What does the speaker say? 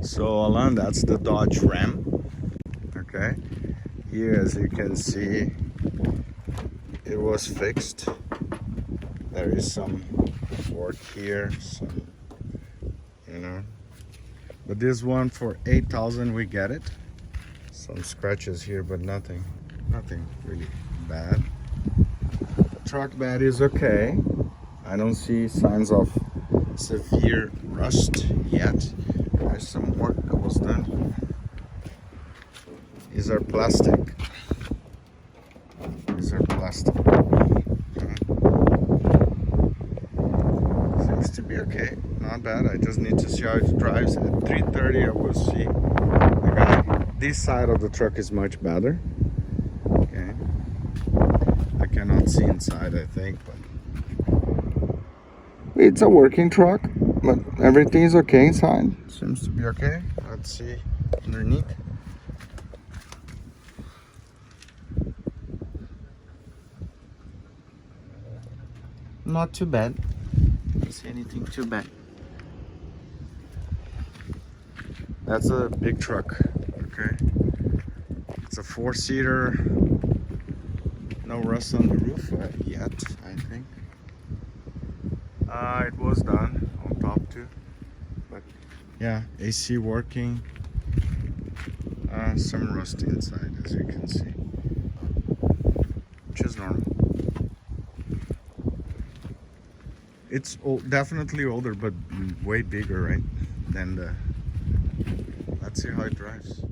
So Alan, that's the Dodge Ram. Okay, here as you can see, it was fixed. There is some work here, some, you know, but this one for 8,000 we get it. Some scratches here, but nothing really bad. Truck bed is okay. I don't see signs of severe rust yet. There's some work that was done. These are plastic. These are plastic. Seems to be okay. Not bad. I just need to see how it drives. At 3:30 I will see. The guy, this side of the truck is much better. Okay. I cannot see inside, I think, but it's a working truck, but everything is okay inside. Seems to be okay. Let's see underneath. Not too bad. Don't see anything too bad. That's a big truck. Okay. It's a 4-seater. No rust on the roof yet, I think. It was done on top too, but yeah, AC working. Some rust inside, as you can see, which is normal. It's definitely older, but way bigger, right? Than the. Let's see how it drives.